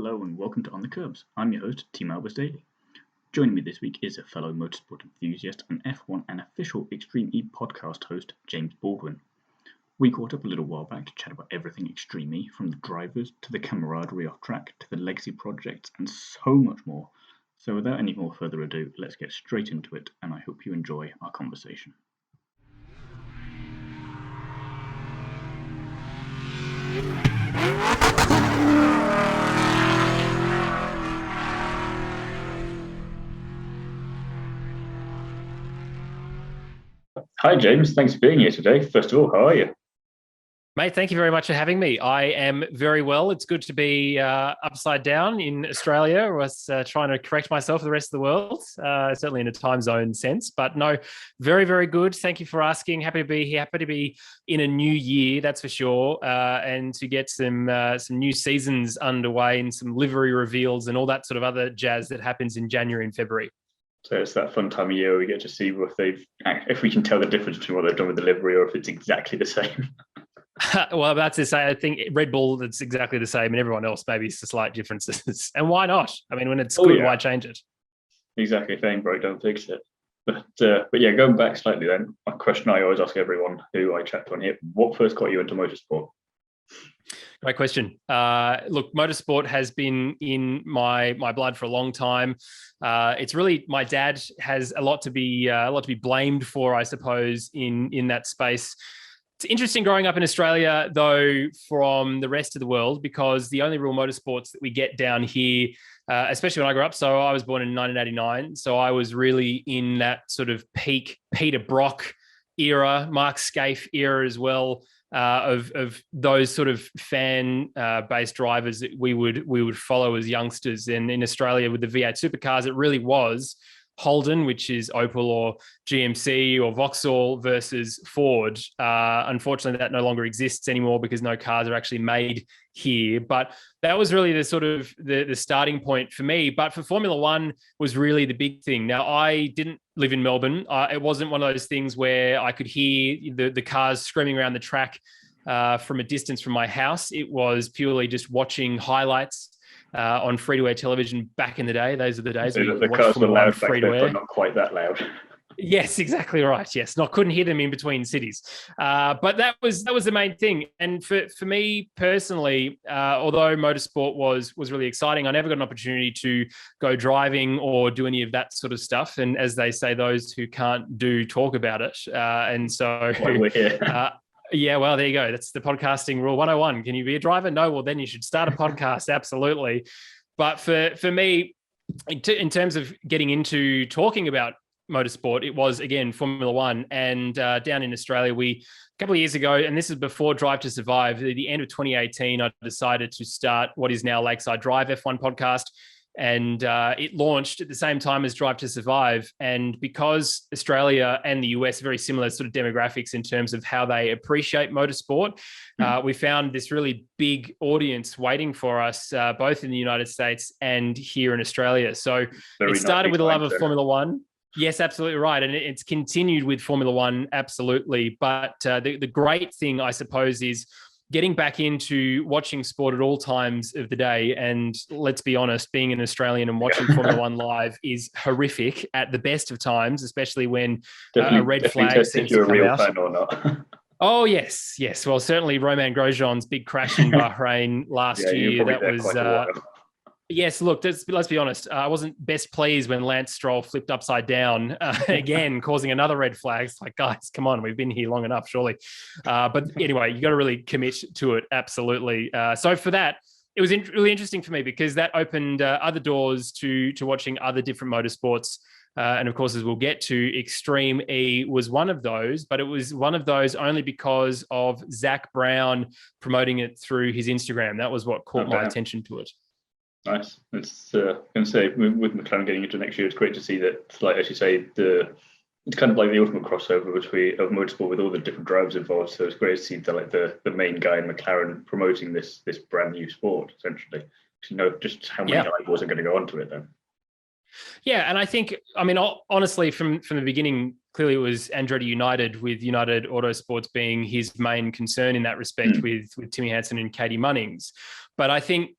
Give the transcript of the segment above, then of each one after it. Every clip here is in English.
Hello and welcome to On the Kerbs. I'm your host, Taymon Daily. Joining me this week is a fellow motorsport enthusiast and F1 and official Extreme E podcast host, James Baldwin. We caught up a little while back to chat about everything Extreme E, from the drivers to the camaraderie off track to the legacy projects and so much more. So without any more further ado, let's get straight into it, and I hope you enjoy our conversation. Hi James, thanks for being here today. First of all, how are you? Mate, thank you very much for having me. I am very well. It's good to be upside down in Australia. I was trying to correct myself for the rest of the world, certainly in a time zone sense. But no, very, very good. Thank you for asking. Happy to be here. Happy to be in a new year, that's for sure, and to get some new seasons underway and some livery reveals and all that sort of other jazz that happens in January and February. So it's that fun time of year where we get to see if we can tell the difference between what they've done with the livery or if it's exactly the same. Well, I'm about to say, I think Red Bull, it's exactly the same, and everyone else, maybe it's the slight differences. And why not? I mean, when it's good, why change it? Exactly. If it ain't broke, don't fix it. But yeah, going back slightly then, a question I always ask everyone who I chat to on here: what first got you into motorsport? Great question. Look, motorsport has been in my blood for a long time. It's really, my dad has a lot to be blamed for, I suppose, in that space. It's interesting growing up in Australia, though, from the rest of the world, because the only real motorsports that we get down here, especially when I grew up, so I was born in 1989, so I was really in that sort of peak Peter Brock era, Mark Skaife era as well, of those sort of fan-based drivers that we would follow as youngsters. And in Australia, with the V8 supercars, it really was Holden, which is Opel or GMC or Vauxhall, versus Ford. Unfortunately, that no longer exists anymore because no cars are actually made here. But that was really the sort of the starting point for me. But for Formula One was really the big thing. Now, I didn't live in Melbourne. It wasn't one of those things where I could hear the cars screaming around the track from a distance from my house. It was purely just watching highlights on free-to-air television back in the day. Those are the days so the cars were loud back then, but not quite that loud. Yes, exactly right. Yes, couldn't hear them in between cities. But that was the main thing. And for me personally, although motorsport was really exciting, I never got an opportunity to go driving or do any of that sort of stuff. And as they say, those who can't do talk about it. And so we're here. Yeah, well, there you go. That's the podcasting rule 101. Can you be a driver? No, well, then you should start a podcast. Absolutely. But for me, in terms of getting into talking about motorsport, it was, again, Formula One. And down in Australia, a couple of years ago, and this is before Drive to Survive, at the end of 2018, I decided to start what is now Lakeside Drive F1 podcast. And it launched at the same time as Drive to Survive. And because Australia and the US are very similar sort of demographics in terms of how they appreciate motorsport, we found this really big audience waiting for us, both in the United States and here in Australia. So it started with a love of Formula One. Yes, absolutely right. And it's continued with Formula One, absolutely. But the great thing, I suppose, is getting back into watching sport at all times of the day. And let's be honest, being an Australian and watching Formula One live is horrific at the best of times, especially when a red flag seems to come out. Fan or not. Oh, yes. Well, certainly Romain Grosjean's big crash in Bahrain last year. That was... Yes, look, let's be honest. I wasn't best pleased when Lance Stroll flipped upside down again, causing another red flag. It's like, guys, come on, we've been here long enough, surely. But anyway, you got to really commit to it, absolutely. So for that, it was really interesting for me because that opened other doors to watching other different motorsports. And of course, as we'll get to, Extreme E was one of those, but it was one of those only because of Zach Brown promoting it through his Instagram. That was what caught my attention to it. Nice. It's going to say with McLaren getting into next year, it's great to see that, like as you say, it's kind of like the ultimate crossover of motorsport with all the different drivers involved. So it's great to see the main guy in McLaren promoting this brand new sport, essentially. You know just how many eyeballs are going to go onto it then. Yeah, and I think, I mean, honestly, from the beginning, clearly it was Andretti United, with United Autosports being his main concern in that respect, with Timmy Hansen and Katie Munnings. But I think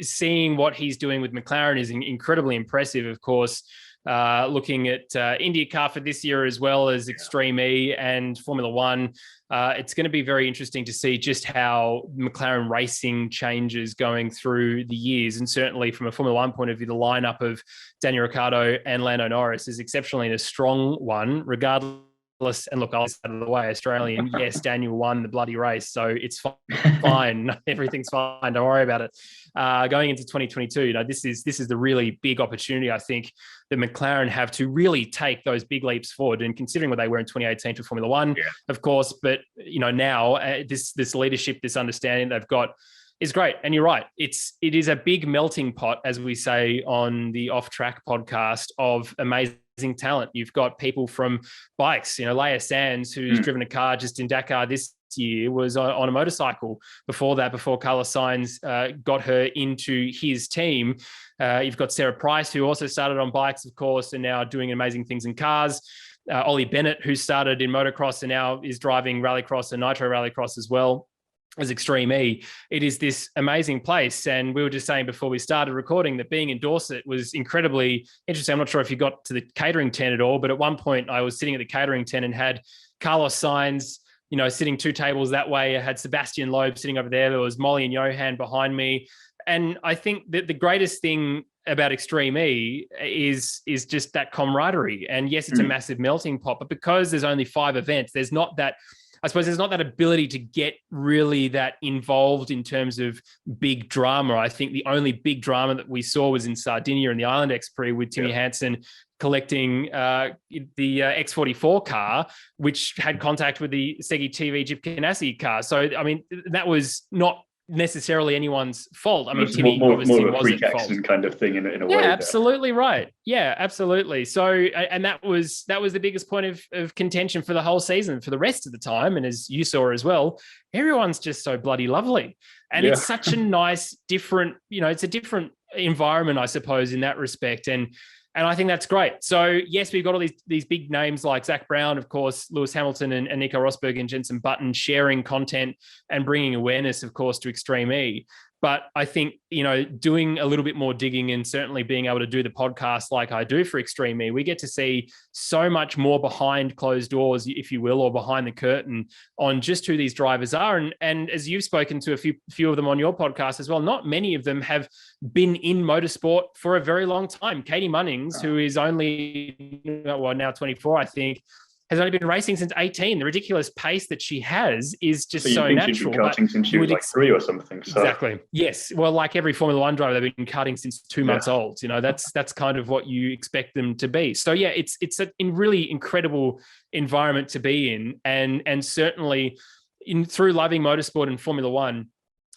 seeing what he's doing with McLaren is incredibly impressive, of course. Looking at IndyCar for this year as well as Extreme E and Formula One. It's going to be very interesting to see just how McLaren racing changes going through the years. And certainly from a Formula One point of view, the lineup of Daniel Ricciardo and Lando Norris is exceptionally a strong one, regardless. And look, I was out of the way, Australian. Yes, Daniel won the bloody race, so it's fine. Everything's fine. Don't worry about it. Going into 2022, this is the really big opportunity, I think, that McLaren have to really take those big leaps forward. And considering what they were in 2018 to Formula One, of course, but now this leadership, this understanding they've got is great. And you're right. It is a big melting pot, as we say on the Off Track podcast, of amazing talent. You've got people from bikes, Leia Sands, who's driven a car just in Dakar this year, was on a motorcycle before Carlos Sainz got her into his team. You've got Sarah Price, who also started on bikes, of course, and now doing amazing things in cars. Ollie Bennett, who started in motocross and now is driving rallycross and nitro rallycross as well as Extreme E. It is this amazing place. And we were just saying before we started recording that being in Dorset was incredibly interesting. I'm not sure if you got to the catering tent at all, but at one point I was sitting at the catering tent and had Carlos Sainz, sitting two tables that way. I had Sebastian Loeb sitting over there. There was Molly and Johan behind me. And I think that the greatest thing about Extreme E is just that camaraderie. And yes, it's a massive melting pot, but because there's only 5 events, there's not that ability to get really that involved in terms of big drama. I think the only big drama that we saw was in Sardinia in the Island X Prix with Timmy Hansen collecting the X44 car, which had contact with the Segi TV Jeep Ganassi car. So, I mean, that was not necessarily anyone's fault. I mean, Timmy obviously wasn't at fault. Kind of thing in a way. Yeah, absolutely right. Yeah, absolutely. So, and that was the biggest point of contention for the whole season for the rest of the time. And as you saw as well, everyone's just so bloody lovely. And it's such a nice, different, it's a different environment, I suppose, in that respect. And I think that's great. So, yes, we've got all these big names like Zach Brown, of course, Lewis Hamilton and Nico Rosberg and Jenson Button sharing content and bringing awareness, of course, to Extreme E. But I think, doing a little bit more digging and certainly being able to do the podcast like I do for Extreme E, we get to see so much more behind closed doors, if you will, or behind the curtain on just who these drivers are. And as you've spoken to a few of them on your podcast as well, not many of them have been in motorsport for a very long time. Katie Munnings, who is only, now 24, I think, has only been racing since 18. The ridiculous pace that she has is just so natural. She's been karting since she was like 3 or something. So. Exactly. Yes. Well, like every Formula One driver, they've been karting since 2 months old. That's kind of what you expect them to be. So yeah, it's a really incredible environment to be in, and certainly through loving motorsport and Formula One.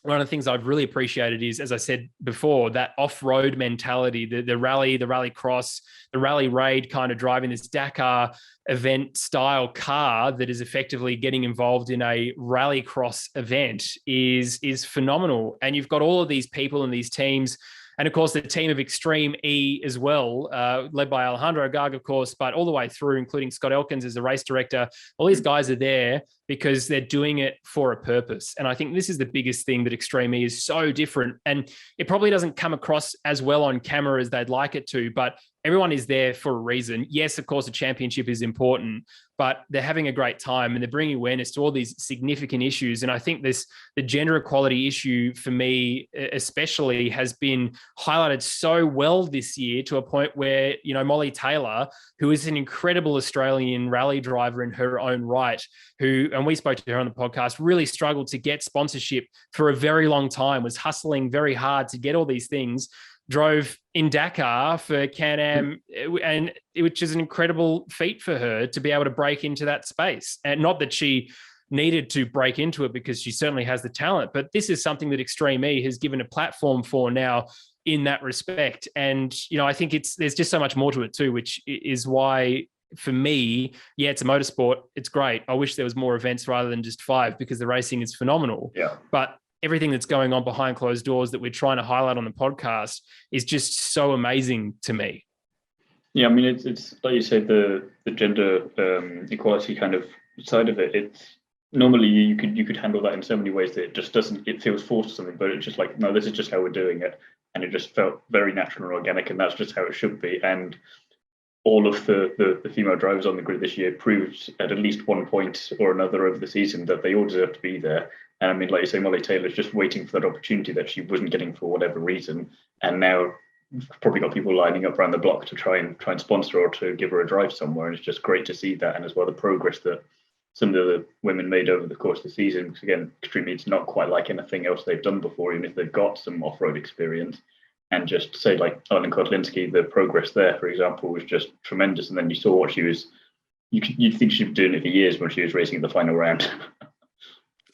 One of the things I've really appreciated is, as I said before, that off-road mentality, the rally cross, the rally raid kind of driving this Dakar event style car that is effectively getting involved in a rally cross event is phenomenal. And you've got all of these people and these teams, and of course the team of Extreme E as well, led by Alejandro Agag, of course, but all the way through, including Scott Elkins as the race director. All these guys are there because they're doing it for a purpose. And I think this is the biggest thing, that Extreme E is so different. And it probably doesn't come across as well on camera as they'd like it to, but everyone is there for a reason. Yes, of course, a championship is important, but they're having a great time and they're bringing awareness to all these significant issues. And I think the gender equality issue for me especially has been highlighted so well this year, to a point where, Molly Taylor, who is an incredible Australian rally driver in her own right, and we spoke to her on the podcast, really struggled to get sponsorship for a very long time, was hustling very hard to get all these things, drove in Dakar for Can-Am, and which is an incredible feat for her to be able to break into that space. And not that she needed to break into it, because she certainly has the talent, but this is something that Extreme E has given a platform for now in that respect. And, I think there's just so much more to it too, which is why, for me, it's a motorsport. It's great. I wish there was more events rather than just 5, because the racing is phenomenal. Yeah. But everything that's going on behind closed doors that we're trying to highlight on the podcast is just so amazing to me. Yeah, I mean, it's like you said, the gender equality kind of side of it. normally you could handle that in so many ways that it feels forced or something, but it's just like, no, this is just how we're doing it. And it just felt very natural and organic, and that's just how it should be. And all of the female drivers on the grid this year proved at least one point or another over the season that they all deserve to be there. And I mean, like you say, Molly Taylor's just waiting for that opportunity that she wasn't getting for whatever reason, and now probably got people lining up around the block to try and sponsor her or to give her a drive somewhere. And it's just great to see that, and as well the progress that some of the women made over the course of the season. Because again, Extreme E's not quite like anything else they've done before, even if they've got some off-road experience. And just say like Ellen Kotlinski, the progress there, for example, was just tremendous. And then you saw what she was. You'd think she'd been doing it for years when she was racing in the final round.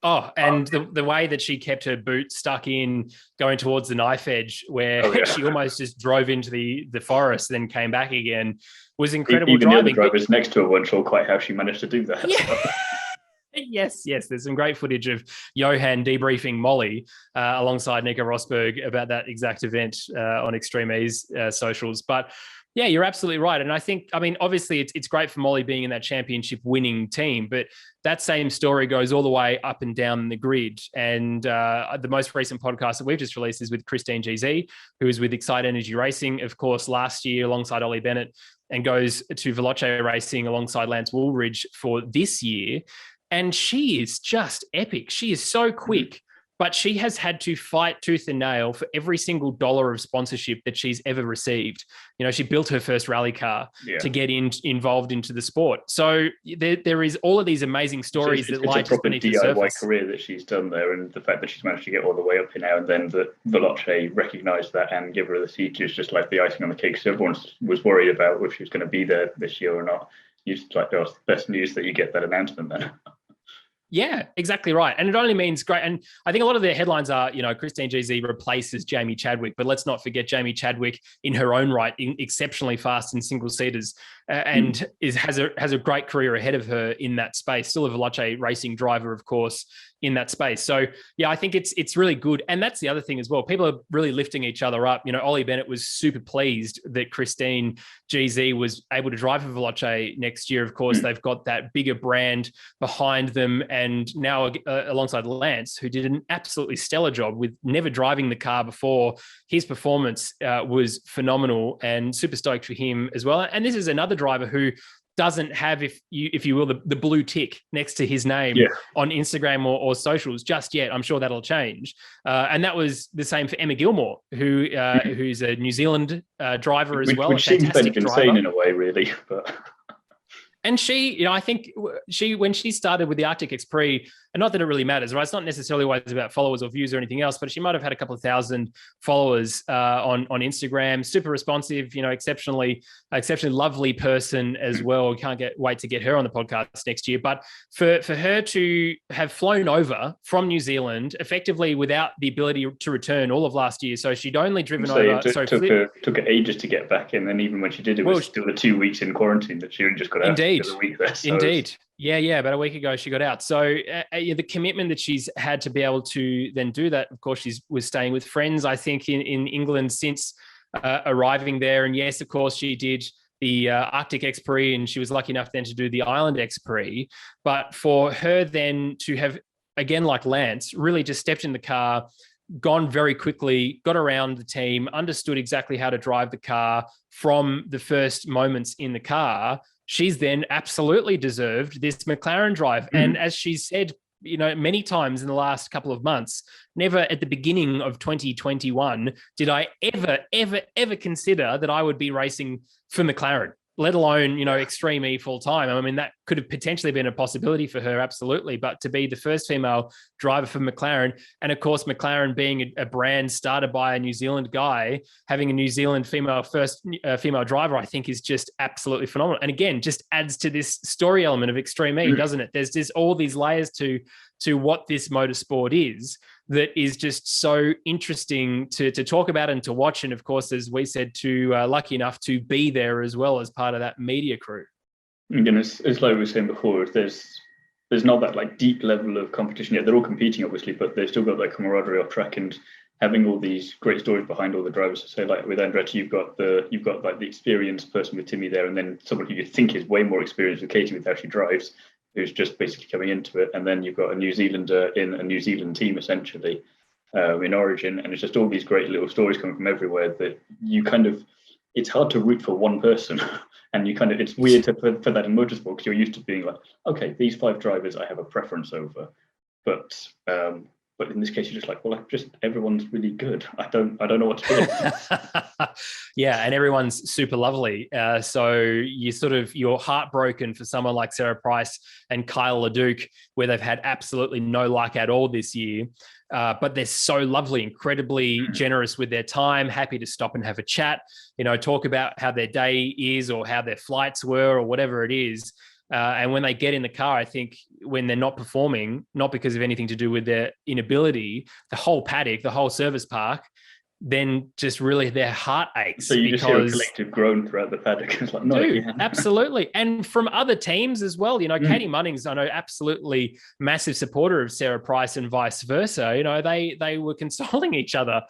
Oh, and the way that she kept her boot stuck in going towards the knife edge, where she almost just drove into the forest, then came back again, was incredible Even driving. The other drivers next to her weren't sure quite how she managed to do that. Yeah. Yes. There's some great footage of Johan debriefing Molly alongside Nico Rosberg about that exact event on Extreme E's socials. But yeah, you're absolutely right. And I think, I mean, obviously it's great for Molly being in that championship winning team, but that same story goes all the way up and down the grid. And the most recent podcast that we've just released is with Christine GZ, who is with Excite Energy Racing, of course, last year alongside Ollie Bennett, and goes to Veloce Racing alongside Lance Woolridge for this year. And she is just epic. She is so quick, but she has had to fight tooth and nail for every single dollar of sponsorship that she's ever received. You know, she built her first rally car to get involved into the sport. So there is all of these amazing stories that lie just beneath the surface. It's a proper DIY career that she's done there, and the fact that she's managed to get all the way up here now, and then that Veloce recognised that and give her the seat is just like the icing on the cake. So everyone was worried about if she was going to be there this year or not. It's like the best news that you get that announcement then. Yeah, exactly right. And it only means great. And I think a lot of the headlines are, you know, Christine GZ replaces Jamie Chadwick, but let's not forget Jamie Chadwick in her own right, exceptionally fast in single seaters, and has a great career ahead of her in that space. Still a Veloce racing driver, of course, in that space. So yeah, I think it's really good. And that's the other thing as well. People are really lifting each other up. You know, Ollie Bennett was super pleased that Christine GZ was able to drive for Veloce next year. Of course, they've got that bigger brand behind them. And now alongside Lance, who did an absolutely stellar job with never driving the car before. His performance was phenomenal, and super stoked for him as well. And this is another driver who doesn't have, if you will, the blue tick next to his name on Instagram or socials just yet. I'm sure that'll change. And that was the same for Emma Gilmore, who's a New Zealand driver as well. Which seems kind of insane in a way, really. But and she, you know, I think when she started with the Arctic X Prix, and not that it really matters, right? It's not necessarily always about followers or views or anything else, but she might have had a couple of thousand followers on Instagram. Super responsive, you know, exceptionally lovely person as well. Can't wait to get her on the podcast next year. But for her to have flown over from New Zealand effectively without the ability to return all of last year, so she'd only driven over. Took her ages to get back in, and even when she did, it was still the 2 weeks in quarantine that she only just got out. Indeed. Yeah. About a week ago, she got out. So the commitment that she's had to be able to then do that, of course, she was staying with friends, I think, in England since arriving there. And yes, of course, she did the Arctic X Prix, and she was lucky enough then to do the Island X Prix. But for her then to have, again, like Lance, really just stepped in the car, gone very quickly, got around the team, understood exactly how to drive the car from the first moments in the car, she's then absolutely deserved this McLaren drive. And as she said, you know, many times in the last couple of months, never at the beginning of 2021 did I ever consider that I would be racing for McLaren, let alone, you know, Extreme E full time. I mean, that could have potentially been a possibility for her, absolutely. But to be the first female driver for McLaren, and of course, McLaren being a brand started by a New Zealand guy, having a New Zealand first female driver, I think is just absolutely phenomenal. And again, just adds to this story element of Extreme E, doesn't it? There's just all these layers to what this motorsport is that is just so interesting to talk about and to watch. And of course, as we said, lucky enough to be there as well as part of that media crew. Again, it's like we were saying before, there's not that like deep level of competition yet. They're all competing, obviously, but they've still got that camaraderie off track and having all these great stories behind all the drivers. So like with Andretti, you've got like the experienced person with Timmy there, and then someone who you think is way more experienced with Katie with how she drives. who's just basically coming into it, and then you've got a New Zealander in a New Zealand team essentially in Origin, and it's just all these great little stories coming from everywhere that you kind of, it's hard to root for one person. And you kind of, it's weird to put that in motorsport because you're used to being like, okay, these 5 drivers I have a preference over, but in this case you're just like, well, everyone's really good. I don't know what to do. Yeah, and everyone's super lovely. So you're heartbroken for someone like Sarah Price and Kyle LeDuc, where they've had absolutely no luck at all this year. But they're so lovely, incredibly generous with their time, happy to stop and have a chat, talk about how their day is or how their flights were or whatever it is. And when they get in the car, I think when they're not performing, not because of anything to do with their inability, the whole paddock, the whole service park, then just really their heart aches. So you just hear a collective groan throughout the paddock. It's like, no, absolutely. And from other teams as well, Katie Munnings, I know, absolutely massive supporter of Sarah Price and vice versa. They were consoling each other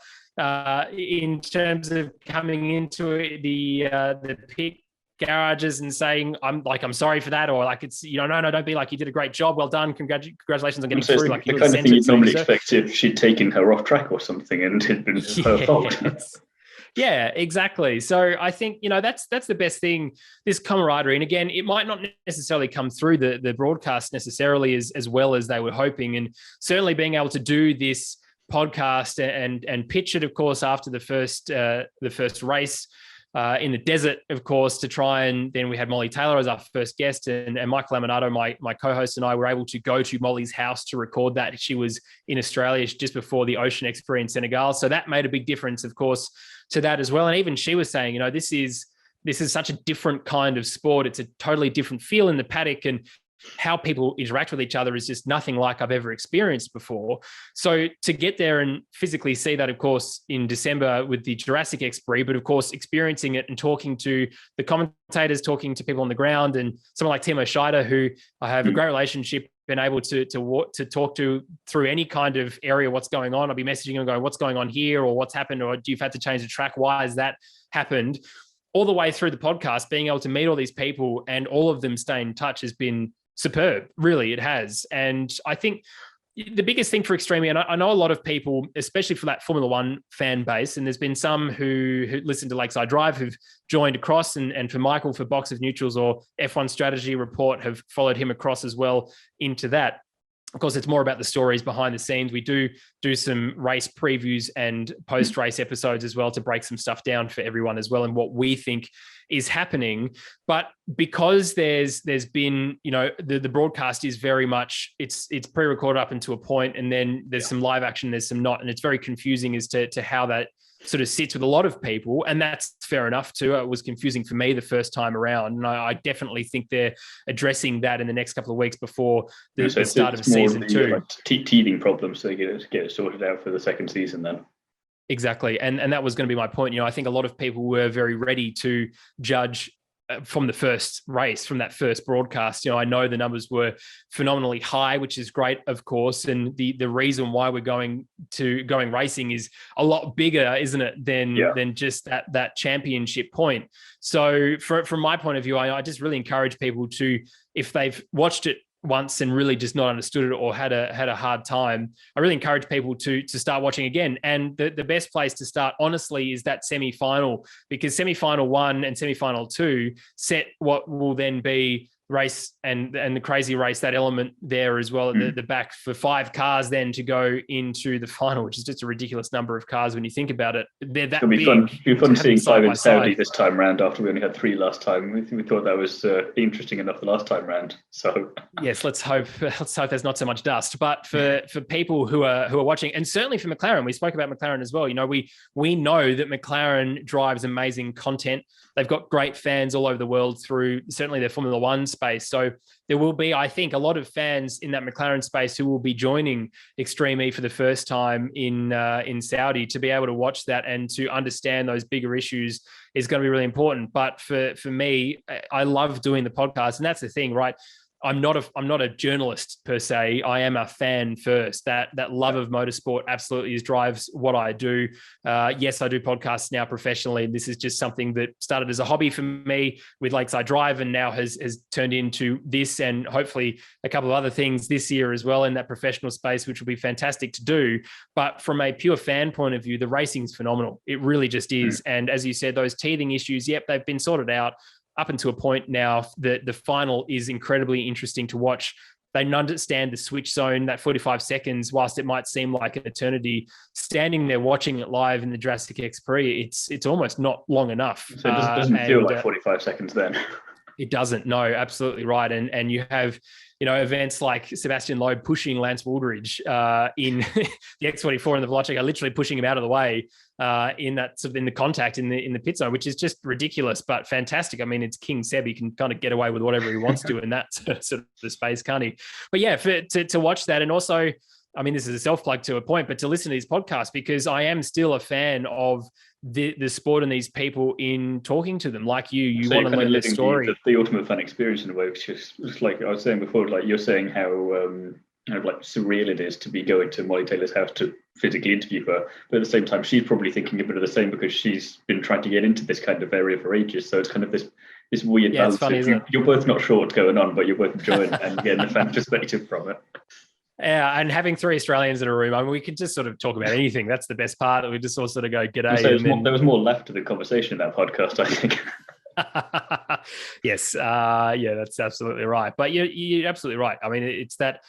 in terms of coming into the pit garages and saying, I'm sorry for that, or like, it's, no, don't be like, you did a great job, well done, congratulations on getting through. Like, the kind of thing you'd normally expect if she'd taken her off track or something and it'd been her fault. Yeah, exactly. So I think, that's the best thing, this camaraderie. And again, it might not necessarily come through the broadcast necessarily as well as they were hoping. And certainly being able to do this podcast and pitch it, of course, after the first race, in the desert, of course, to try, and then we had Molly Taylor as our first guest, and Michael Laminato, my co-host, and I were able to go to Molly's house to record that. She was in Australia just before the Ocean Expo in Senegal, so that made a big difference, of course, to that as well. And even she was saying, this is such a different kind of sport. It's a totally different feel in the paddock, and how people interact with each other is just nothing like I've ever experienced before. So to get there and physically see that, of course, in December with the Jurassic Expo, but of course, experiencing it and talking to the commentators, talking to people on the ground, and someone like Timo Scheider, who I have a great relationship, been able to talk to through any kind of area, what's going on. I'll be messaging him going, what's going on here, or what's happened, or you've had to change the track. Why has that happened? All the way through the podcast, being able to meet all these people and all of them stay in touch has been superb. Really, it has. And I think the biggest thing for Extreme, and I know a lot of people, especially for that Formula One fan base, and there's been some who listen to Lakeside Drive who've joined across, and for Michael, for Box of Neutrals or F1 Strategy Report, have followed him across as well into that. Of course, it's more about the stories behind the scenes. We do some race previews and post-race episodes as well to break some stuff down for everyone as well, and what we think is happening. But because there's been, the broadcast is very much, it's pre-recorded up into a point, and then there's some live action, there's some not, and it's very confusing as to how that sort of sits with a lot of people, and that's fair enough too. It was confusing for me the first time around, and I definitely think they're addressing that in the next couple of weeks before the start of season 2. Like teething problems, so they get it sorted out for the second season then. Exactly, and that was going to be my point. I think a lot of people were very ready to judge from the first race, from that first broadcast. I know the numbers were phenomenally high, which is great, of course. And the reason why we're going racing is a lot bigger, isn't it, than just that championship point. So from my point of view, I just really encourage people to, if they've watched it once and really just not understood it or had a hard time, I really encourage people to start watching again. And the best place to start, honestly, is that semi-final, because semi-final 1 and semi-final 2 set what will then be race and the crazy race, that element there as well at the back, for 5 cars then to go into the final, which is just a ridiculous number of cars when you think about it. They're that big. It'll be fun seeing 5 in Saudi this time round after we only had 3 last time. We thought that was interesting enough the last time round. So yes, let's hope there's not so much dust. But for people who are watching, and certainly for McLaren, we spoke about McLaren as well. We know that McLaren drives amazing content. They've got great fans all over the world through certainly their Formula One space. So there will be, I think, a lot of fans in that McLaren space who will be joining Extreme E for the first time in Saudi. To be able to watch that and to understand those bigger issues is going to be really important. But for me, I love doing the podcast, and that's the thing, right? I'm not a journalist per se. I am a fan first. That love of motorsport absolutely drives what I do. Yes, I do podcasts now professionally. This is just something that started as a hobby for me with Lakeside Drive, and now has turned into this, and hopefully a couple of other things this year as well in that professional space, which will be fantastic to do. But from a pure fan point of view, the racing's phenomenal. It really just is. And as you said, those teething issues, yep, they've been sorted out up until a point now. The final is incredibly interesting to watch. They understand the switch zone, that 45 seconds, whilst it might seem like an eternity, standing there watching it live in the Jurassic X Pre, it's almost not long enough. So it doesn't feel like 45 seconds then. It doesn't. No, absolutely right. And you have, events like Sebastian Loeb pushing Lance Wooldridge in the X44 and the Velocity are literally pushing him out of the way in the contact in the pit zone, which is just ridiculous, but fantastic. I mean, it's King Seb. He can kind of get away with whatever he wants to in that sort of space, can't he? But yeah, to watch that, and also, I mean, this is a self-plug to a point, but to listen to these podcasts, because I am still a fan of the sport and these people in talking to them. Like you so want to learn the story. The ultimate fan experience in a way, which is just like I was saying before, like you're saying how like surreal it is to be going to Molly Taylor's house to physically interview her. But at the same time, she's probably thinking a bit of the same, because she's been trying to get into this kind of area for ages. So it's kind of this weird balance. It's funny, isn't it? You're both not sure what's going on, but you're both enjoying it and getting the fan perspective from it. Yeah, and having three Australians in a room, I mean, we can just sort of talk about anything. That's the best part, that we just all sort of go, g'day. So there was more left to the conversation in that podcast, I think. Yes, yeah, that's absolutely right. But you're absolutely right. I mean, it's that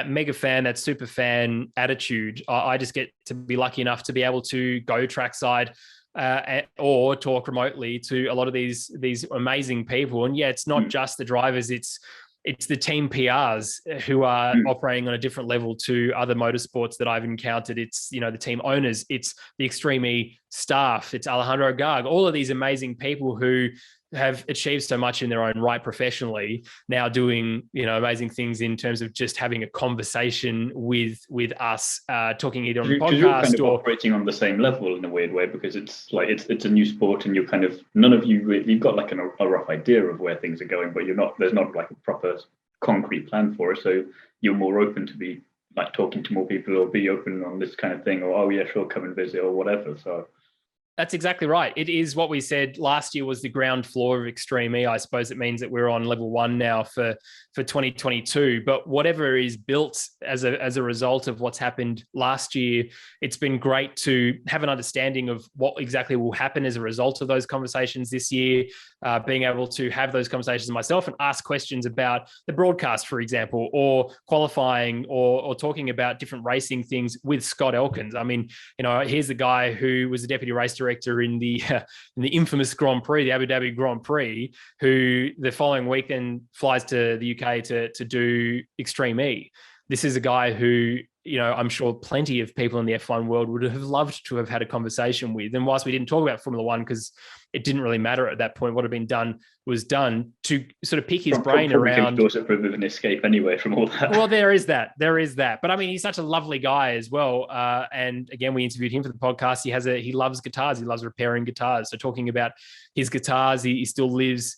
mega fan, that super fan attitude. I just get to be lucky enough to be able to go trackside or talk remotely to a lot of these amazing people. And yeah, it's not just the drivers, it's the team PRs who are operating on a different level to other motorsports that I've encountered. It's, the team owners, it's the Extreme E staff, it's Alejandro Garg, all of these amazing people who have achieved so much in their own right professionally, now doing, amazing things in terms of just having a conversation with us, talking either on the podcast, you're kind of operating on the same level in a weird way, because it's like it's a new sport, and you're kind of, none of you've got like a rough idea of where things are going, but there's not like a proper concrete plan for it. So you're more open to be like talking to more people, or be open on this kind of thing, or oh yeah, sure, come and visit, or whatever. So that's exactly right. It is what we said last year was the ground floor of Extreme E. I suppose it means that we're on level 1 now for 2022. But whatever is built as a result of what's happened last year, it's been great to have an understanding of what exactly will happen as a result of those conversations this year, being able to have those conversations myself and ask questions about the broadcast, for example, or qualifying, or talking about different racing things with Scott Elkins. I mean, here's the guy who was the deputy race director in the infamous Grand Prix, the Abu Dhabi Grand Prix, who the following weekend flies to the UK to do Extreme E. This is a guy who, I'm sure plenty of people in the F1 world would have loved to have had a conversation with. And whilst we didn't talk about Formula One, because it didn't really matter at that point, what had been done was done, to sort of pick his brain around. Also for a bit of an escape anyway from all that. Well, there is that. But I mean, he's such a lovely guy as well. And again, we interviewed him for the podcast. He loves guitars. He loves repairing guitars. So talking about his guitars, he still lives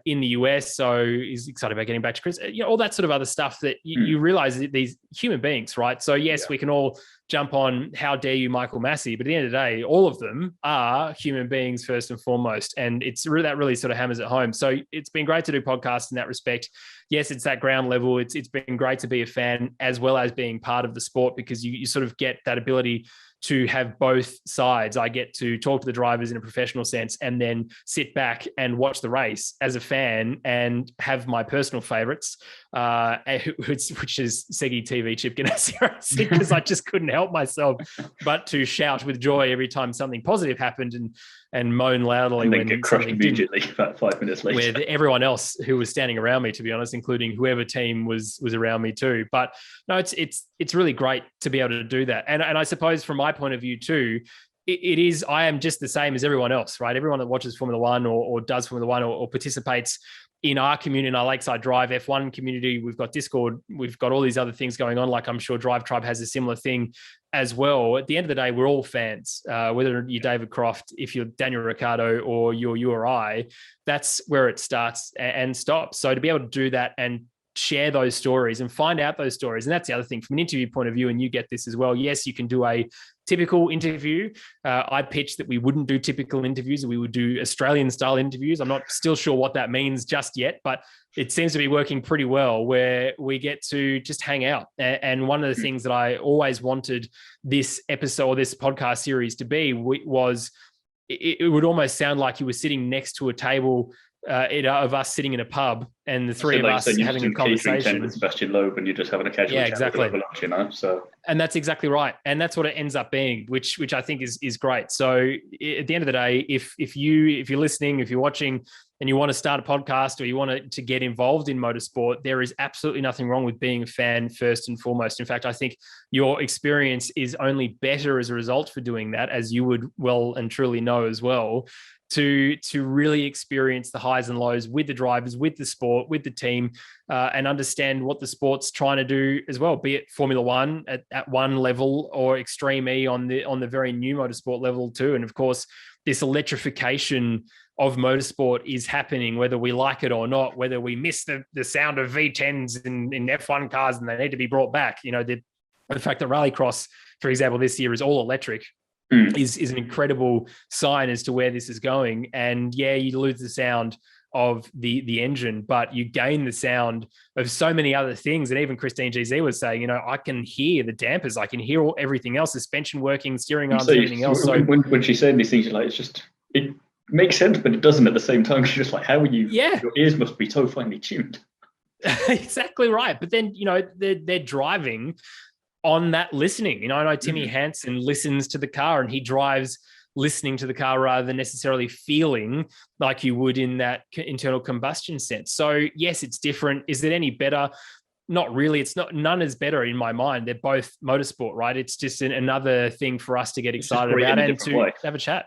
in the US, so he's excited about getting back to Chris. All that sort of other stuff that you realize that these human beings, right? So yes, we can all jump on how dare you, Michael Massey, but at the end of the day, all of them are human beings first and foremost, and that really sort of hammers it home. So it's been great to do podcasts in that respect. Yes, it's that ground level. It's been great to be a fan as well as being part of the sport, because you sort of get that ability to have both sides. I get to talk to the drivers in a professional sense, and then sit back and watch the race as a fan and have my personal favorites, which is Segi TV Chip Ganassi, because I just couldn't help myself but to shout with joy every time something positive happened, and moan loudly and then get crushed immediately about 5 minutes later. With everyone else who was standing around me, to be honest, including whoever team was around me too. But no, it's really great to be able to do that. And I suppose from my point of view too, it is, I am just the same as everyone else, right? Everyone that watches Formula One or does Formula One or participates in our community, in our Lakeside Drive F1 community, we've got Discord, we've got all these other things going on. Like I'm sure Drive Tribe has a similar thing as well. At the end of the day, we're all fans, whether you're David Croft, if you're Daniel Ricciardo, or you're you or I, that's where it starts and stops. So to be able to do that and share those stories and find out those stories. And that's the other thing from an interview point of view, and you get this as well. Yes, you can do a typical interview. I pitched that we wouldn't do typical interviews, we would do Australian style interviews. I'm not still sure what that means just yet, but it seems to be working pretty well, where we get to just hang out. And one of the things that I always wanted this episode or this podcast series to be was it would almost sound like you were sitting next to a table of us sitting in a pub, and the three of us having a conversation with Sebastian Loeb, and you're just having a casual chat exactly over lunch, you know. So, and that's exactly right, and that's what it ends up being, which I think is great. So at the end of the day, if you're listening, if you're watching, and you want to start a podcast or you want to get involved in motorsport, there is absolutely nothing wrong with being a fan first and foremost. In fact, I think your experience is only better as a result for doing that, as you would well and truly know as well. To really experience the highs and lows with the drivers, with the sport, with the team, and understand what the sport's trying to do as well, be it Formula One at one level or Extreme E on the very new motorsport level too. And of course, this electrification of motorsport is happening, whether we like it or not, whether we miss the sound of V10s in F1 cars and they need to be brought back. You know, the fact that Rallycross, for example, this year is all electric is an incredible sign as to where this is going. And yeah, you lose the sound of the engine, but you gain the sound of so many other things. And even Christine GZ was saying, you know, I can hear the dampers, I can hear everything else, suspension working, steering arms, everything else. So when she's saying these things, you're like, it makes sense, but it doesn't at the same time. She's just like, how are you? Yeah, your ears must be so finely tuned. Exactly right. But then, you know, they're driving on that listening. You know, I know Timmy Hansen listens to the car and he drives listening to the car rather than necessarily feeling like you would in that internal combustion sense. So yes, it's different. Is it any better? Not really. It's not. None is better in my mind. They're both motorsport, right? It's just another thing for us to get excited about and to have a chat.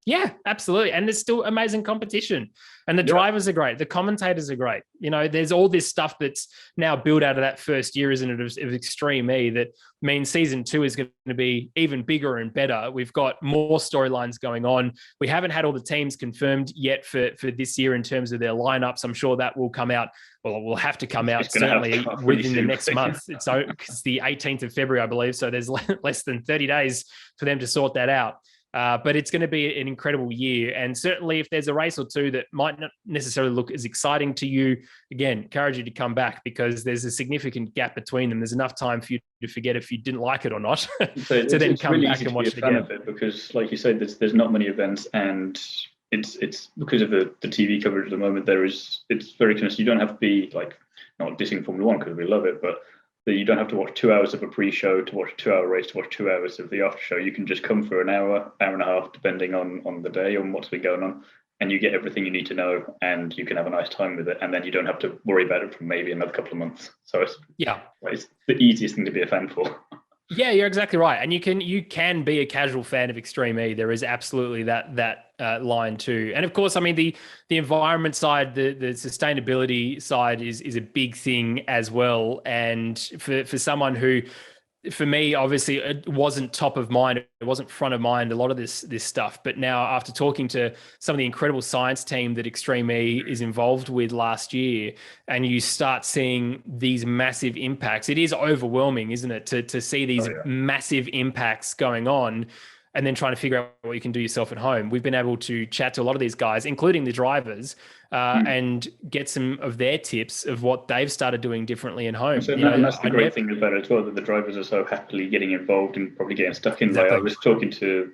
Yeah, absolutely. And there's still amazing competition. And the drivers are great. The commentators are great. You know, there's all this stuff that's now built out of that first year, isn't it, of Extreme E, that means season 2 is going to be even bigger and better. We've got more storylines going on. We haven't had all the teams confirmed yet for this year in terms of their lineups. I'm sure that will come out. Well, it will have to come out certainly within the next month. It's the 18th of February, I believe. So there's less than 30 days for them to sort that out. But it's going to be an incredible year. And certainly if there's a race or two that might not necessarily look as exciting to you, again, encourage you to come back, because there's a significant gap between them. There's enough time for you to forget if you didn't like it or not, so then come really back and watch it again. Because like you said, there's not many events, and it's because of the TV coverage at the moment, it's very close. You don't have to be like, not dissing Formula One because we love it, but you don't have to watch 2 hours of a pre-show to watch a 2-hour race to watch 2 hours of the after show. You can just come for an hour and a half, depending on the day, on what's been going on, and you get everything you need to know, and you can have a nice time with it, and then you don't have to worry about it for maybe another couple of months. So it's the easiest thing to be a fan for. Yeah, you're exactly right. And you can be a casual fan of Extreme E. There is absolutely that line too. And of course, I mean, the environment side, the sustainability side is a big thing as well. And for someone who, for me, obviously it wasn't top of mind. It wasn't front of mind, a lot of this stuff. But now, after talking to some of the incredible science team that Extreme E is involved with last year, and you start seeing these massive impacts, it is overwhelming, isn't it, to see these massive impacts going on, and then trying to figure out what you can do yourself at home. We've been able to chat to a lot of these guys, including the drivers, and get some of their tips of what they've started doing differently at home. So, and that's the great thing about it as well, that the drivers are so happily getting involved and probably getting stuck in. Exactly. Like I was talking to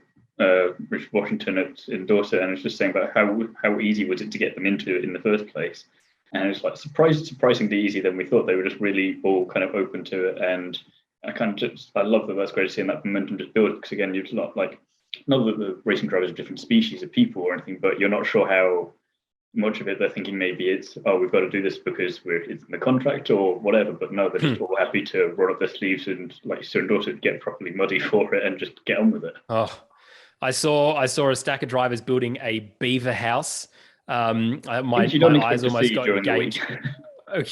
Richard Washington in Dorset, and I was just saying about how easy was it to get them into it in the first place. And it's like surprisingly easy than we thought. They were just really all kind of open to it, and I love that. That's great to see, and that momentum just build, because again, you're not that the racing drivers are different species of people or anything, but you're not sure how much of it they're thinking maybe it's, we've got to do this because it's in the contract or whatever. But no, they're just all happy to roll up their sleeves and, like you said, also get properly muddy for it and just get on with it. Oh, I saw a stack of drivers building a beaver house. My eyes almost got gauged.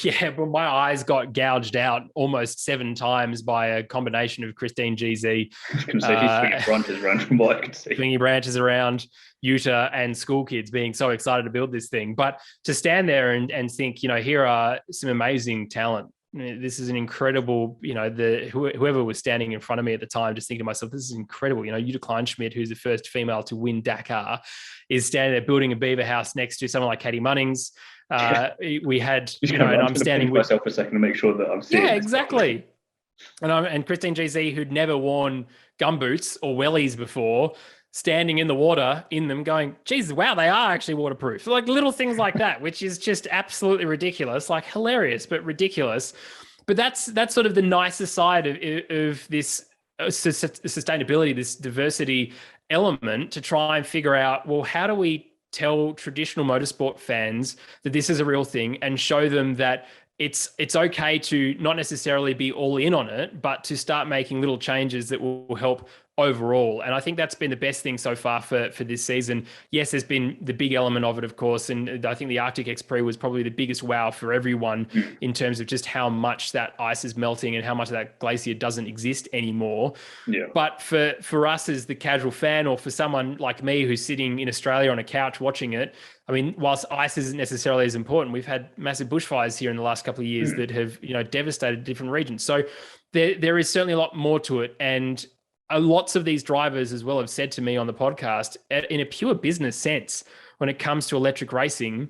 Yeah, but my eyes got gouged out almost 7 times by a combination of Christine GZ. I was going to say she's swinging branches around from what I could see. Swinging branches around, Utah, and school kids being so excited to build this thing. But to stand there and think, here are some amazing talent. This is an incredible, whoever was standing in front of me at the time, just thinking to myself, this is incredible. Jutta Kleinschmidt, who's the first female to win Dakar, is standing there building a beaver house next to someone like Katie Munnings. We had, and I'm standing with myself for a second to make sure that I'm seeing. Yeah, exactly. And Christine GZ, who'd never worn gumboots or wellies before, standing in the water in them going, geez, wow, they are actually waterproof. Like little things like that, which is just absolutely ridiculous, like hilarious, but ridiculous. But that's sort of the nicer side of this sustainability, this diversity element, to try and figure out, well, how do we tell traditional motorsport fans that this is a real thing and show them that it's okay to not necessarily be all in on it, but to start making little changes that will help overall. And I think that's been the best thing so far for this season. Yes, there's been the big element of it, of course, and I think the Arctic X-Prix was probably the biggest wow for everyone in terms of just how much that ice is melting and how much of that glacier doesn't exist anymore. Yeah. But for us as the casual fan, or for someone like me who's sitting in Australia on a couch watching it, I mean, whilst ice isn't necessarily as important, we've had massive bushfires here in the last couple of years that have, devastated different regions. So there is certainly a lot more to it. And lots of these drivers as well have said to me on the podcast, in a pure business sense, when it comes to electric racing,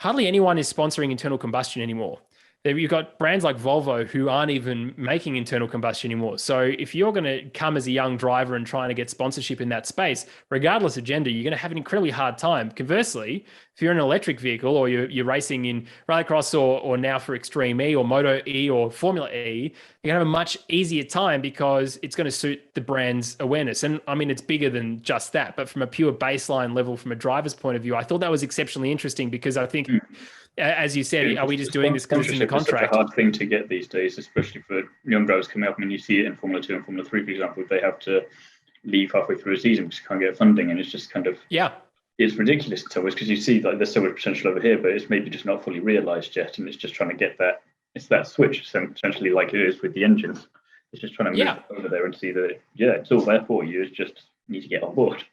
hardly anyone is sponsoring internal combustion anymore. You've got brands like Volvo who aren't even making internal combustion anymore. So if you're going to come as a young driver and trying to get sponsorship in that space, regardless of gender, you're going to have an incredibly hard time. Conversely, if you're in an electric vehicle or you're racing in rallycross or now for Extreme E or Moto E or Formula E, you're going to have a much easier time because it's going to suit the brand's awareness. And I mean, it's bigger than just that, but from a pure baseline level, from a driver's point of view, I thought that was exceptionally interesting because I think, as you said, are we just doing this because it's in the contract? It's such a hard thing to get these days, especially for young drivers coming up. I mean, you see it in Formula 2 and Formula 3, for example, if they have to leave halfway through a season because they can't get funding, and it's just kind of... Yeah. It's ridiculous in some ways because you see like there's so much potential over here, but it's maybe just not fully realised yet, and it's just trying to get that. It's that switch, essentially, like it is with the engines. It's just trying to move over there and see that, it's all there for you. It's just you need to get on board.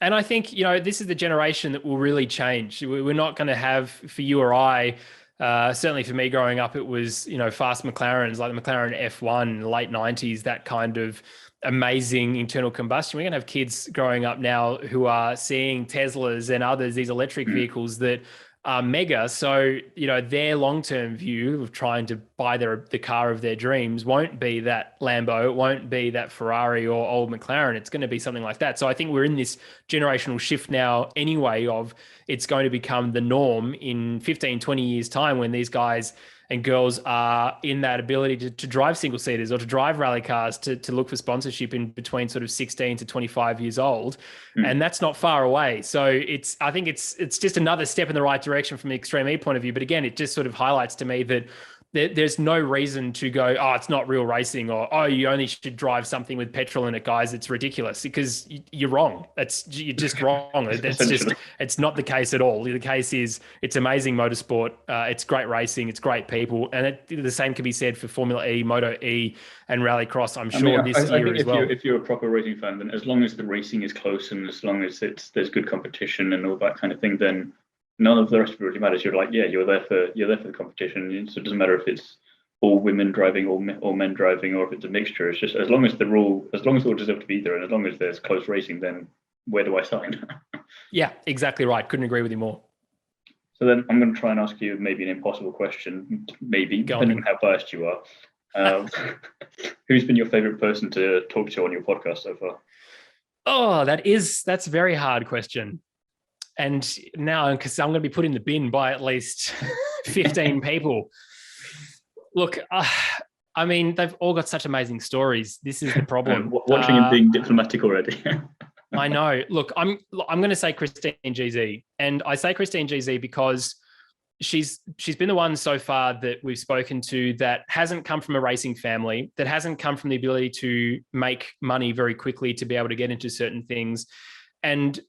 And I think, this is the generation that will really change. We're not going to have, for you or I, certainly for me growing up, it was, fast McLarens, like the McLaren F1 in the late 90s, that kind of amazing internal combustion. We're going to have kids growing up now who are seeing Teslas and others, these electric vehicles that are mega. So, their long-term view of trying to buy the car of their dreams won't be that Lambo, it won't be that Ferrari or old McLaren. It's going to be something like that. So I think we're in this generational shift now anyway of it's going to become the norm in 15, 20 years time when these guys and girls are in that ability to drive single seaters or to drive rally cars, to look for sponsorship in between sort of 16 to 25 years old. And that's not far away. So I think it's just another step in the right direction from the Extreme E point of view. But again, it just sort of highlights to me that there's no reason to go, oh, it's not real racing, or, oh, you only should drive something with petrol in it, guys. It's ridiculous, because you're wrong. You're just wrong. It's not the case at all. The case is it's amazing motorsport. It's great racing. It's great people. And the same can be said for Formula E, Moto E, and Rallycross, I'm sure, this year as well. If you're a proper racing fan, then as long as the racing is close and as long as there's good competition and all that kind of thing, then none of the rest of it really matters. You're like, you're there for the competition. So it doesn't matter if it's all women driving or men driving, or if it's a mixture. It's just as long as all deserve to be there, and as long as there's close racing, then where do I sign? Yeah, exactly right. Couldn't agree with you more. So then I'm going to try and ask you maybe an impossible question, depending on how biased you are. Who's been your favorite person to talk to on your podcast so far? Oh, that's a very hard question. And now, because I'm going to be put in the bin by at least 15 people. Look, I mean, they've all got such amazing stories. This is the problem. Watching him being diplomatic already. I know. Look, I'm going to say Christine GZ. And I say Christine GZ because she's been the one so far that we've spoken to that hasn't come from a racing family, that hasn't come from the ability to make money very quickly to be able to get into certain things, and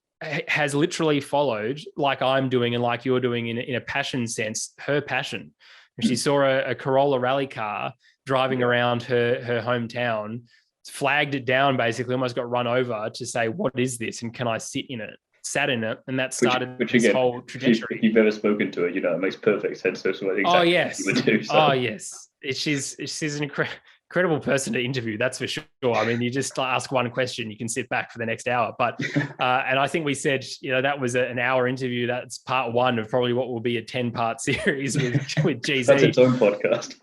has literally followed, like I'm doing and like you're doing in a passion sense, her passion. She saw a Corolla rally car driving around her hometown, flagged it down, basically almost got run over to say, what is this? And can I sit in it? Sat in it, and that started which this again, whole trajectory. If you've ever spoken to her, it makes perfect sense. That's what exactly yes. you would do. So. Oh, yes. She's an incredible person to interview, that's for sure. I mean, you just ask one question, you can sit back for the next hour. But and I think we said, that was an hour interview. That's part one of probably what will be a 10-part series with GZ. That's its own podcast.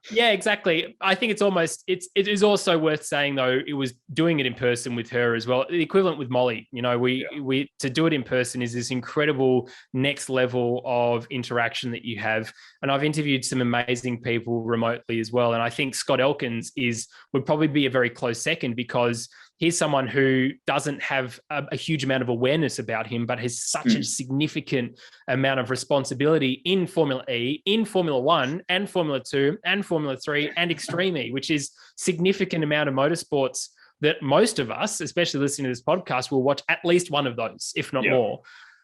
Yeah, exactly. I think it is also worth saying, though, it was doing it in person with her as well. The equivalent with Molly, we to do it in person is this incredible next level of interaction that you have. And I've interviewed some amazing people remotely as well. And I think Scott Elkins would probably be a very close second, because he's someone who doesn't have a huge amount of awareness about him, but has such a significant amount of responsibility in Formula E, in Formula One, and Formula 2, and Formula 3, and Extreme E, which is significant amount of motorsports that most of us, especially listening to this podcast, will watch at least one of those, if not more.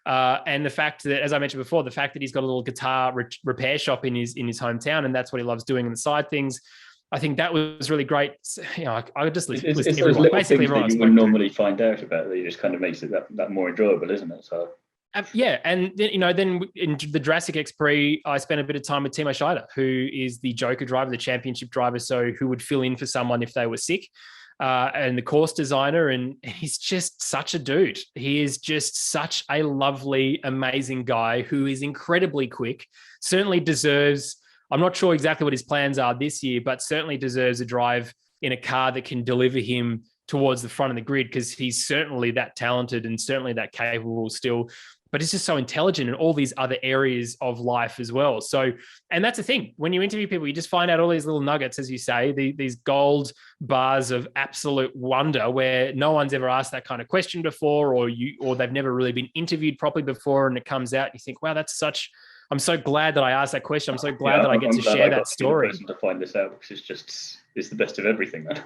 And the fact that, as I mentioned before, the fact that he's got a little guitar repair shop in his hometown, and that's what he loves doing on the side things, I think that was really great. I just list everyone, basically everyone that you would normally find out about. That just kind of makes it that more enjoyable, isn't it? So yeah, and then in the Jurassic X Prix, I spent a bit of time with Timo Scheider, who is the Joker driver, the championship driver, so who would fill in for someone if they were sick, and the course designer, and he's just such a dude. He is just such a lovely, amazing guy who is incredibly quick. Certainly deserves. I'm not sure exactly what his plans are this year, but certainly deserves a drive in a car that can deliver him towards the front of the grid, because he's certainly that talented and certainly that capable still, but he's just so intelligent in all these other areas of life as well. So, and that's the thing, when you interview people, you just find out all these little nuggets, as you say, these gold bars of absolute wonder where no one's ever asked that kind of question before, or they've never really been interviewed properly before. And it comes out, you think, wow, I'm so glad that I asked that question. I'm so glad that I get to share that story. To find this out, because it's the best of everything, man.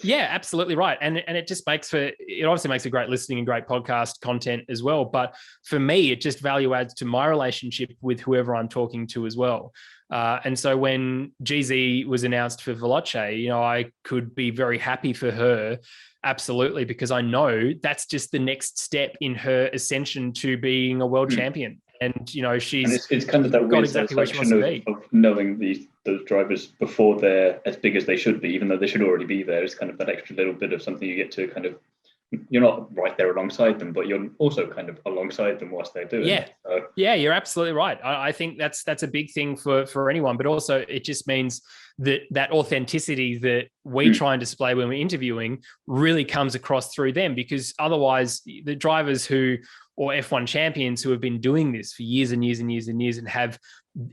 Yeah, absolutely right. And it just it obviously makes a great listening and great podcast content as well. But for me, it just value adds to my relationship with whoever I'm talking to as well. And so when GZ was announced for Veloce, I could be very happy for her. Absolutely, because I know that's just the next step in her ascension to being a world champion. And it's kind of that weird satisfaction of knowing those drivers before they're as big as they should be, even though they should already be there. It's kind of that extra little bit of something you get to kind of. You're not right there alongside them, but you're also kind of alongside them whilst they're doing it. So. Yeah, you're absolutely right. I think that's a big thing for anyone, but also it just means that authenticity that we try and display when we're interviewing really comes across through them, because otherwise the drivers or F1 champions who have been doing this for years and years and years and years and have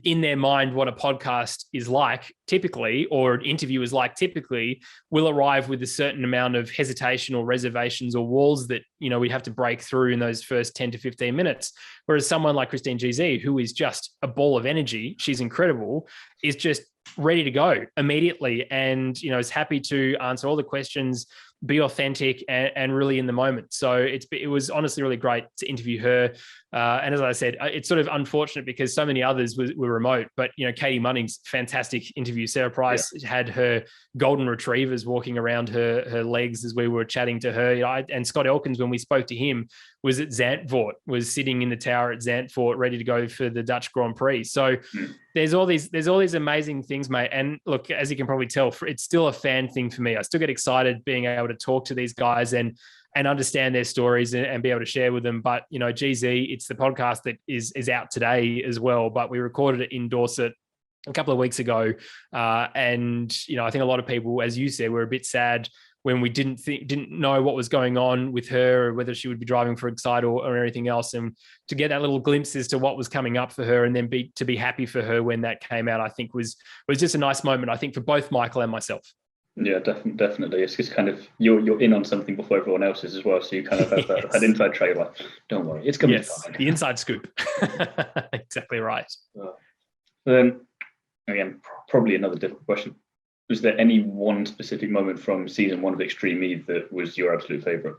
in their mind what a podcast is like typically, or an interview is like typically, will arrive with a certain amount of hesitation or reservations or walls that, we have to break through in those first 10 to 15 minutes. Whereas someone like Christine GZ, who is just a ball of energy, she's incredible, is just ready to go immediately and, is happy to answer all the questions, be authentic and really in the moment. So it was honestly really great to interview her. And as I said, it's sort of unfortunate because so many others were remote, but, Katie Munnings, fantastic interview. Sarah Price had her golden retrievers walking around her legs as we were chatting to her. And Scott Elkins, when we spoke to him, was at Zandvoort, was sitting in the tower at Zandvoort, ready to go for the Dutch Grand Prix. So there's all these amazing things, mate. And look, as you can probably tell, it's still a fan thing for me. I still get excited being able to talk to these guys and understand their stories and be able to share with them. But, GZ, it's the podcast that is out today as well, but we recorded it in Dorset a couple of weeks ago. And, I think a lot of people, as you said, were a bit sad when we didn't know what was going on with her, or whether she would be driving for Excite or anything else. And to get that little glimpse as to what was coming up for her and then to be happy for her when that came out, I think was just a nice moment, I think, for both Michael and myself. Yeah, definitely. It's just kind of you're in on something before everyone else is as well. So you kind of have that inside trailer. Don't worry, it's going to be fine. The inside scoop. Exactly right. Then again, probably another difficult question. Was there any one specific moment from season 1 of Extreme E that was your absolute favorite?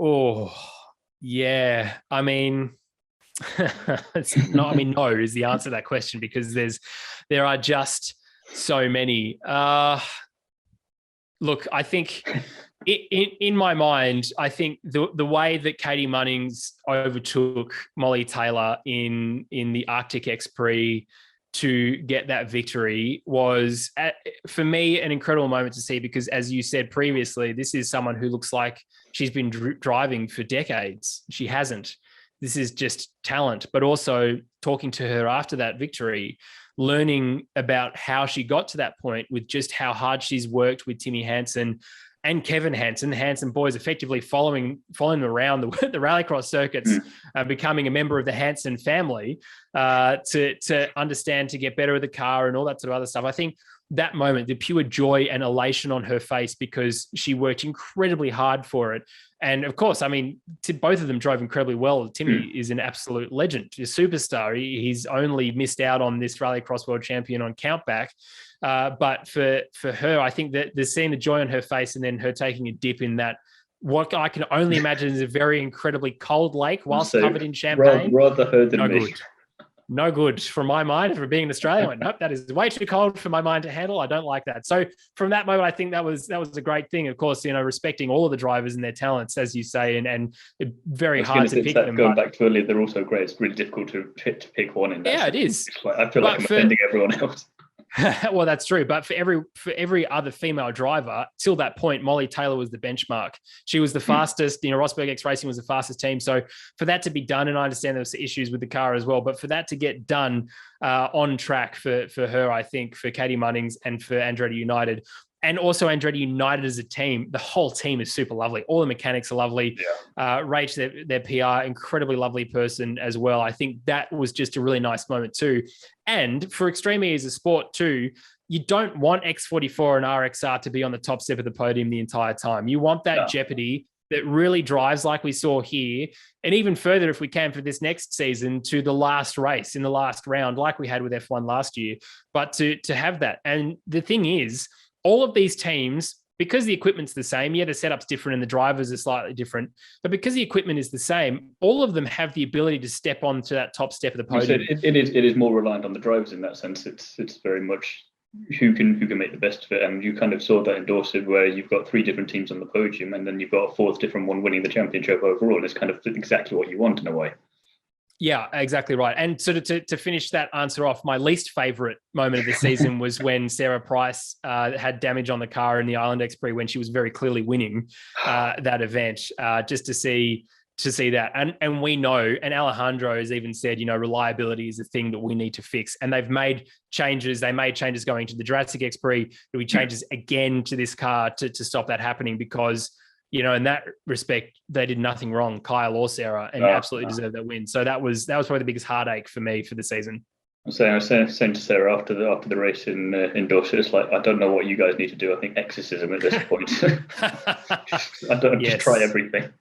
Oh, yeah. I mean, It's not, I mean, no is the answer to that question, because there are just so many. Look, I think in my mind, I think the way that Katie Munnings overtook Molly Taylor in the Arctic X Prix to get that victory was, for me, an incredible moment to see, because as you said previously, this is someone who looks like she's been driving for decades. She hasn't. This is just talent, but also talking to her after that victory, learning about how she got to that point with just how hard she's worked with Timmy Hansen and Kevin Hansen, the Hansen boys, effectively following them around the rallycross circuits, becoming a member of the Hansen family, to understand, to get better with the car and all that sort of other stuff. I think that moment, the pure joy and elation on her face, because she worked incredibly hard for it. And of course, I mean, both of them drove incredibly well. Timmy is an absolute legend, a superstar. He's only missed out on this rallycross world champion on countback. But for her, I think that seeing the joy on her face and then her taking a dip in that, what I can only imagine is a very incredibly cold lake whilst covered in champagne. Rather her than me. Good. No good from my mind. For being an Australian, I went, nope, that is way too cold for my mind to handle. I don't like that. So from that moment, I think that was a great thing. Of course, respecting all of the drivers and their talents, as you say, and very hard to pick them. Going back to earlier, they're also great. It's really difficult to pick one in that. Yeah, it is. I feel like I'm offending everyone else. Well, that's true. But for every other female driver, till that point, Molly Taylor was the benchmark. She was the fastest. Rosberg X Racing was the fastest team. So for that to be done, and I understand there was issues with the car as well, but for that to get done on track for her, I think, for Katie Munnings and for Andretti United, and also Andretti United as a team, the whole team is super lovely. All the mechanics are lovely. Yeah. Rach, their PR, incredibly lovely person as well. I think that was just a really nice moment too. And for Extreme E as a sport too, you don't want X44 and RXR to be on the top step of the podium the entire time. You want that jeopardy that really drives, like we saw here, and even further, if we can, for this next season, to the last race in the last round, like we had with F1 last year. But to have that. And the thing is, all of these teams, because the equipment's the same, the setup's different and the drivers are slightly different, but because the equipment is the same, all of them have the ability to step onto that top step of the podium. It is more reliant on the drivers in that sense. It's very much who can make the best of it, and you kind of saw that in Dorset, where you've got 3 different teams on the podium, and then you've got a 4th different one winning the championship overall. It's kind of exactly what you want in a way. Yeah, exactly right. And sort of to finish that answer off, my least favorite moment of the season was when Sarah Price had damage on the car in the Island X Prix when she was very clearly winning that event. Just to see that, and we know, and Alejandro has even said, reliability is a thing that we need to fix. And they've made changes. They made changes going to the Jurassic X Prix. There'll be changes again to this car to stop that happening, because in that respect, they did nothing wrong, Kyle or Sarah, and absolutely deserved that win. So that was probably the biggest heartache for me for the season. I was saying to Sarah after the race in Dorset, it's like, I don't know what you guys need to do. I think exorcism at this point. I don't just try everything.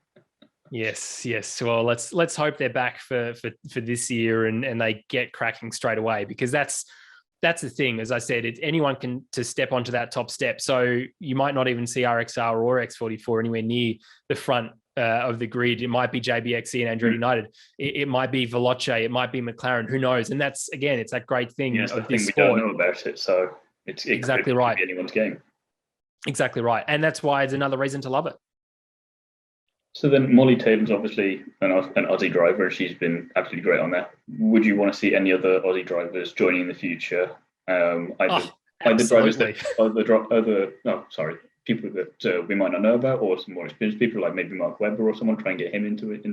Yes. Well, let's hope they're back for this year and they get cracking straight away, because that's the thing. As I said, anyone can to step onto that top step. So you might not even see RXR or X44 anywhere near the front of the grid. It might be JBXE and Andretti United. It might be Veloce. It might be McLaren. Who knows? And that's, again, it's that great thing of this sport. We don't know about it. So it exactly could right. be anyone's game. Exactly right. And that's why it's another reason to love it. So then Molly Taylor's obviously an Aussie driver. She's been absolutely great on that. Would you want to see any other Aussie drivers joining in the future? Either drivers people that we might not know about, or some more experienced people like maybe Mark Webber or someone, try and get him into it.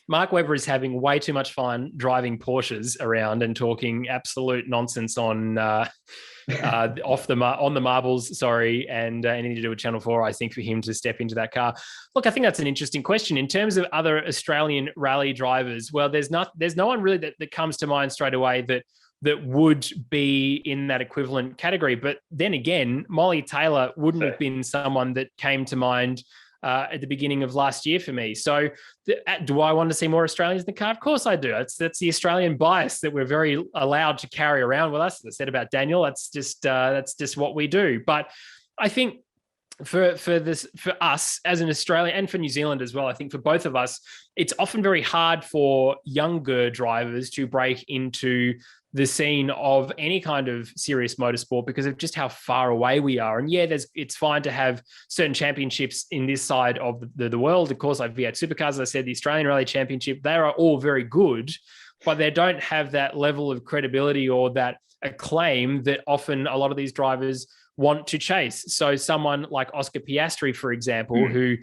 Mark Webber is having way too much fun driving Porsches around and talking absolute nonsense on on the marbles, and anything to do with Channel 4, I think, for him to step into that car. Look, I think that's an interesting question. In terms of other Australian rally drivers, well, there's no one really that comes to mind straight away that would be in that equivalent category. But then again, Molly Taylor wouldn't have been someone that came to mind at the beginning of last year for me. So do I want to see more Australians in the car? Of course I do. That's the Australian bias that we're very allowed to carry around with us. As I said about Daniel, that's just what we do. But I think for us as an Australian and for New Zealand as well, I think for both of us, it's often very hard for younger drivers to break into the scene of any kind of serious motorsport because of just how far away we are. And yeah, it's fine to have certain championships in this side of the world. Of course, like V8 Supercars, as I said, the Australian Rally Championship, they are all very good, but they don't have that level of credibility or that acclaim that often a lot of these drivers want to chase. So someone like Oscar Piastri, for example, who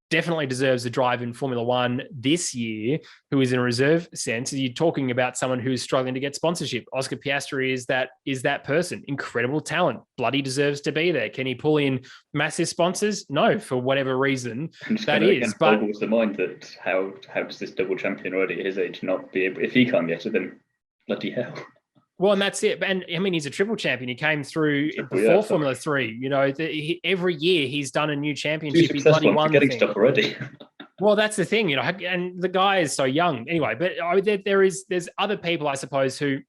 definitely deserves a drive in Formula One this year, who is in a reserve sense, you're talking about someone who's struggling to get sponsorship. Oscar Piastri is that person. Incredible talent. Bloody deserves to be there. Can he pull in massive sponsors? No, for whatever reason that is. But boggles the mind that how does this double champion already at his age not be able, if he can't get it, then bloody hell. Well, and that's it. And I mean, he's a triple champion. He came through before Formula 3. You know, every year he's done a new championship. He's bloody won getting stuff already. Well, that's the thing, you know, and the guy is so young anyway. But there's other people, I suppose, who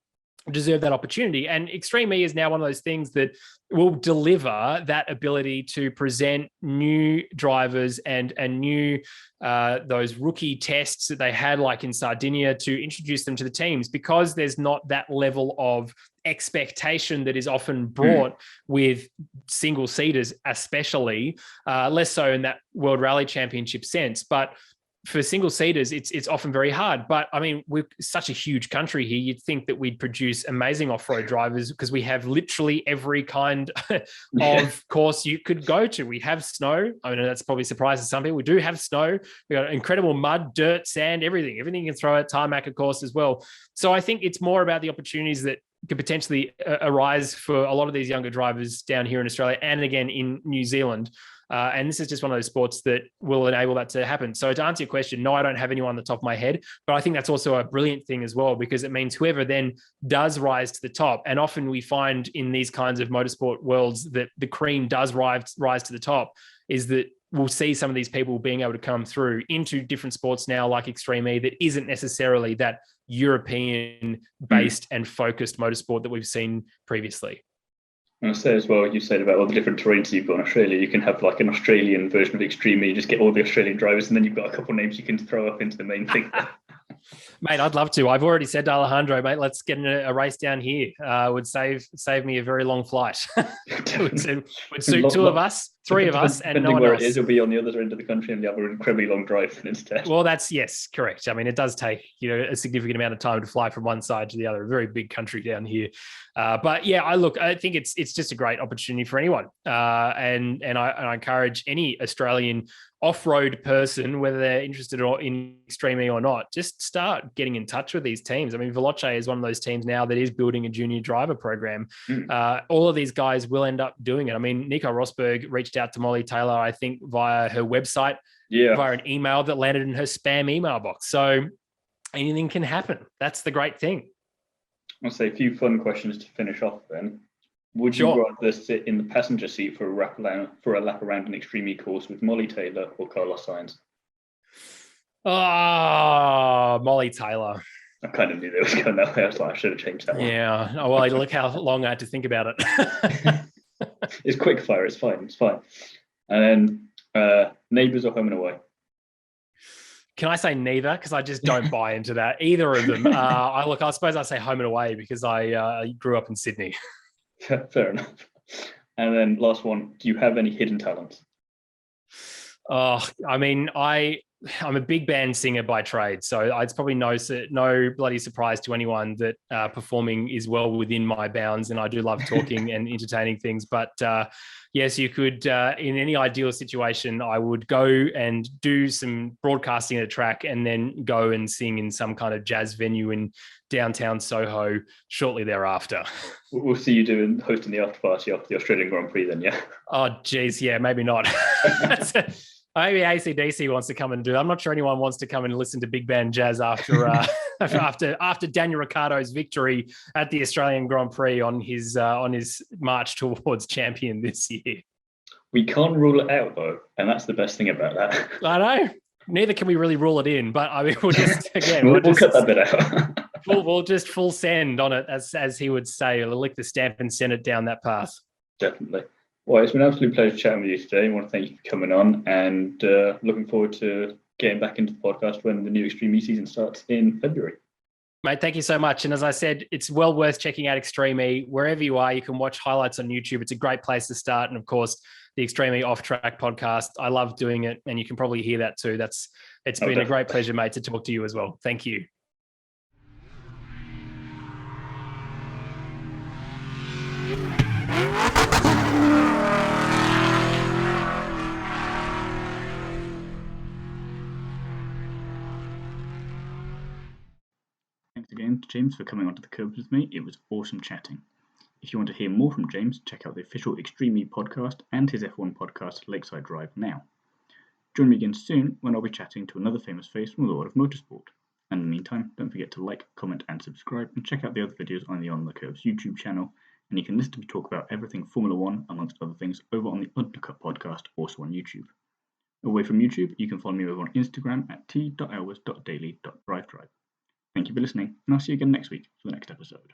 deserve that opportunity. And Extreme E is now one of those things that will deliver that ability to present new drivers and new those rookie tests that they had, like in Sardinia, to introduce them to the teams, because there's not that level of expectation that is often brought with single seaters, especially less so in that World Rally Championship sense. But for single seaters, it's often very hard. But I mean, we're such a huge country here. You'd think that we'd produce amazing off-road drivers because we have literally every kind of course you could go to. We have snow. I mean, that's probably surprising some people. We do have snow. We got incredible mud, dirt, sand, everything. Everything you can throw at tarmac, of course, as well. So I think it's more about the opportunities that could potentially arise for a lot of these younger drivers down here in Australia and again in New Zealand. And this is just one of those sports that will enable that to happen. So to answer your question, no, I don't have anyone on the top of my head, but I think that's also a brilliant thing as well, because it means whoever then does rise to the top. And often we find in these kinds of motorsport worlds that the cream does rise to the top, is that we'll see some of these people being able to come through into different sports now, like Extreme E, that isn't necessarily that European-based and focused motorsport that we've seen previously. And I say as well, you said about all the different terrains you've got in Australia, you can have like an Australian version of Extreme E, just get all the Australian drivers, and then you've got a couple of names you can throw up into the main thing. Mate, I'd love to. I've already said to Alejandro, mate, let's get in a race down here. Would save me a very long flight. would suit two of us, three of us, and no one where else. It is, you'll be on the other end of the country and you have an incredibly long drive instead. Well, yes, correct. I mean, it does take, a significant amount of time to fly from one side to the other. A very big country down here. But yeah, I think it's just a great opportunity for anyone. And I encourage any Australian off-road person, whether they're interested in Extreme E or not, just start getting in touch with these teams. I mean, Veloce is one of those teams now that is building a junior driver program. All of these guys will end up doing it. I mean, Nico Rosberg reached out to Molly Taylor, I think, via her website, via an email that landed in her spam email box. So anything can happen. That's the great thing. I'll say a few fun questions to finish off then. Would you rather sit in the passenger seat for a lap around an Extreme E course with Molly Taylor or Carlos Sainz? Oh, Molly Taylor. I kind of knew they was going that way. I was like, I should have changed that one. Yeah. Oh, well, look how long I had to think about it. It's quick fire. It's fine. And then Neighbours or Home and Away? Can I say neither? Because I just don't buy into that. Either of them. I suppose I say Home and Away because I grew up in Sydney. Fair enough. And then last one, do you have any hidden talents? Oh, I mean, I'm a big band singer by trade, so it's probably no bloody surprise to anyone that performing is well within my bounds, and I do love talking and entertaining things. But yes, you could, in any ideal situation, I would go and do some broadcasting at a track and then go and sing in some kind of jazz venue in downtown Soho shortly thereafter. We'll see you hosting the after party after the Australian Grand Prix then, yeah? Oh, geez, yeah, maybe not. Maybe AC/DC wants to come and do that. I'm not sure anyone wants to come and listen to big band jazz after after Daniel Ricciardo's victory at the Australian Grand Prix on his march towards champion this year. We can't rule it out though, and that's the best thing about that. I know. Neither can we really rule it in, but I mean, we'll just we'll cut that bit out. we'll just full send on it, as he would say. We'll lick the stamp and send it down that path. Definitely. Well, it's been an absolute pleasure chatting with you today. I want to thank you for coming on, and looking forward to getting back into the podcast when the new Extreme E season starts in February. Mate, thank you so much. And as I said, it's well worth checking out Extreme E. Wherever you are, you can watch highlights on YouTube. It's a great place to start. And of course, the Extreme E Off Track podcast. I love doing it. And you can probably hear that too. It's been a great pleasure, mate, to talk to you as well. Thank you. Thanks again to James for coming onto the Kerbs with me. It was awesome chatting. If you want to hear more from James, check out the official Extreme E podcast and his F1 podcast, Lakeside Drive Now. Join me again soon when I'll be chatting to another famous face from the world of motorsport. And in the meantime, don't forget to like, comment and subscribe, and check out the other videos on the On the Kerbs YouTube channel, and you can listen to me talk about everything Formula 1 amongst other things over on the Undercut podcast, also on YouTube. Away from YouTube, you can follow me over on Instagram at t.elwes.daily.drivedrive. Thank you for listening, and I'll see you again next week for the next episode.